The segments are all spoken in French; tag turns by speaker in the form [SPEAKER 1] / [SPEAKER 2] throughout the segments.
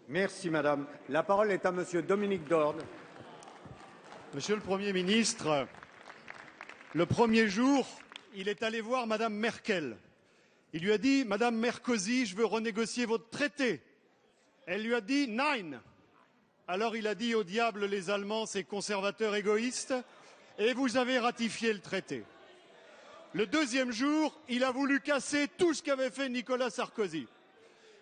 [SPEAKER 1] Merci, madame. La parole est à monsieur Dominique Dorn.
[SPEAKER 2] Monsieur le Premier ministre, le premier jour, il est allé voir madame Merkel. Il lui a dit « Madame Merkozy, je veux renégocier votre traité ». Elle lui a dit « Nein ». Alors il a dit « Au diable les Allemands, ces conservateurs égoïstes » et vous avez ratifié le traité. Le deuxième jour, il a voulu casser tout ce qu'avait fait Nicolas Sarkozy.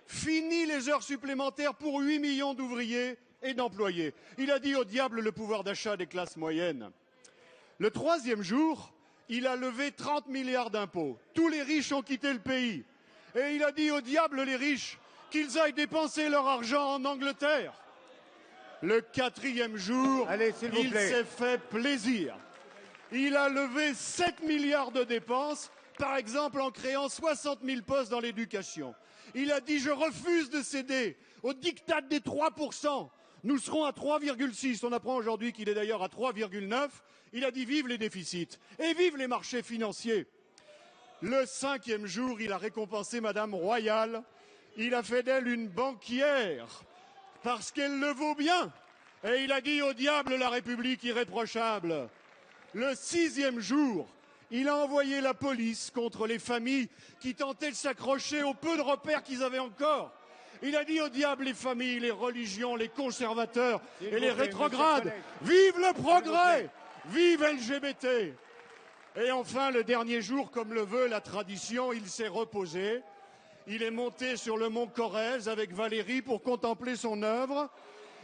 [SPEAKER 2] Fini les heures supplémentaires pour 8 millions d'ouvriers et d'employés. Il a dit au diable le pouvoir d'achat des classes moyennes. Le troisième jour, il a levé 30 milliards d'impôts. Tous les riches ont quitté le pays. Et il a dit au diable les riches qu'ils aillent dépenser leur argent en Angleterre. Le quatrième jour, il s'est fait plaisir. Il a levé 7 milliards de dépenses, par exemple en créant 60 000 postes dans l'éducation. Il a dit « Je refuse de céder au diktat des 3%. Nous serons à 3,6. On apprend aujourd'hui qu'il est d'ailleurs à 3,9. Il a dit « Vive les déficits et vive les marchés financiers ». Le cinquième jour, il a récompensé Madame Royal. Il a fait d'elle une banquière parce qu'elle le vaut bien. Et il a dit « Au diable la République irréprochable ». Le sixième jour, il a envoyé la police contre les familles qui tentaient de s'accrocher au peu de repères qu'ils avaient encore. Il a dit au diable les familles, les religions, les conservateurs et les rétrogrades. Vive le progrès! Vive LGBT! Et enfin, le dernier jour, comme le veut la tradition, il s'est reposé. Il est monté sur le mont Corrèze avec Valérie pour contempler son œuvre.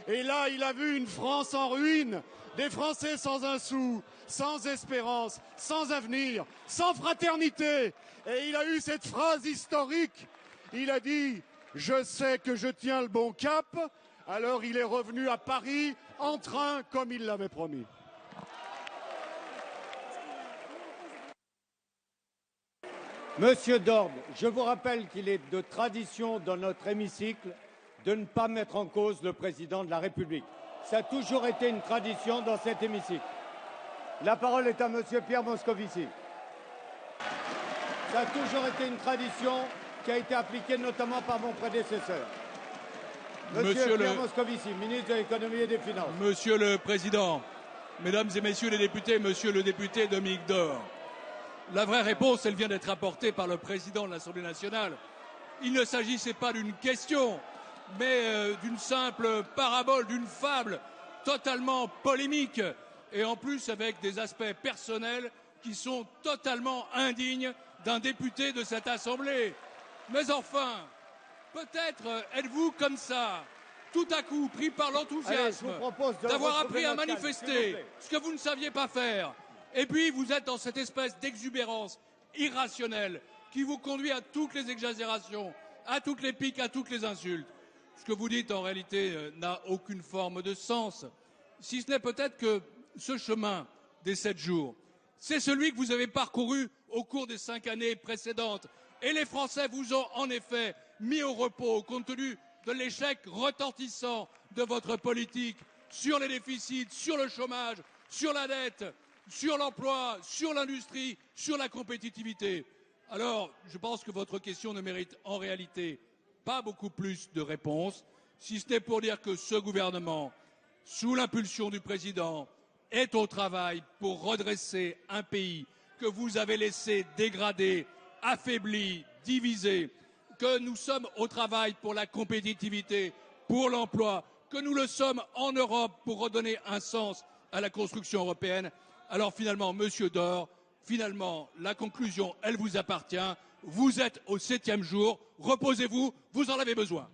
[SPEAKER 2] Et là, il a vu une France en ruine, des Français sans un sou, sans espérance, sans avenir, sans fraternité. Et il a eu cette phrase historique. Il a dit « Je sais que je tiens le bon cap ». Alors il est revenu à Paris en train comme il l'avait promis.
[SPEAKER 1] Monsieur Dorn, je vous rappelle qu'il est de tradition dans notre hémicycle de ne pas mettre en cause le président de la République. Ça a toujours été une tradition dans cet hémicycle. La parole est à monsieur Pierre Moscovici. Ça a toujours été une tradition qui a été appliquée notamment par mon prédécesseur. Monsieur Pierre Moscovici, ministre de l'Économie et des Finances.
[SPEAKER 3] Monsieur le Président, Mesdames et Messieurs les députés, Monsieur le député Dominique Dorn, la vraie réponse, elle vient d'être apportée par le Président de l'Assemblée nationale. Il ne s'agissait pas d'une question, mais d'une simple parabole, d'une fable totalement polémique et en plus avec des aspects personnels qui sont totalement indignes d'un député de cette Assemblée. Mais enfin, peut-être êtes-vous comme ça, tout à coup pris par l'enthousiasme d'avoir appris à manifester ce que vous ne saviez pas faire. Et puis vous êtes dans cette espèce d'exubérance irrationnelle qui vous conduit à toutes les exagérations, à toutes les piques, à toutes les insultes. Ce que vous dites, en réalité, n'a aucune forme de sens, si ce n'est peut-être que ce chemin des 7 jours, c'est celui que vous avez parcouru au cours des 5 années précédentes. Et les Français vous ont en effet mis au repos, compte tenu de l'échec retentissant de votre politique sur les déficits, sur le chômage, sur la dette, sur l'emploi, sur l'industrie, sur la compétitivité. Alors, je pense que votre question ne mérite en réalité pas beaucoup plus de réponses, si ce n'est pour dire que ce gouvernement, sous l'impulsion du président, est au travail pour redresser un pays que vous avez laissé dégrader, affaibli, divisé, que nous sommes au travail pour la compétitivité, pour l'emploi, que nous le sommes en Europe pour redonner un sens à la construction européenne. Alors finalement, Monsieur Dorn, finalement, la conclusion, elle vous appartient. Vous êtes au 7e jour. Reposez-vous, vous en avez besoin.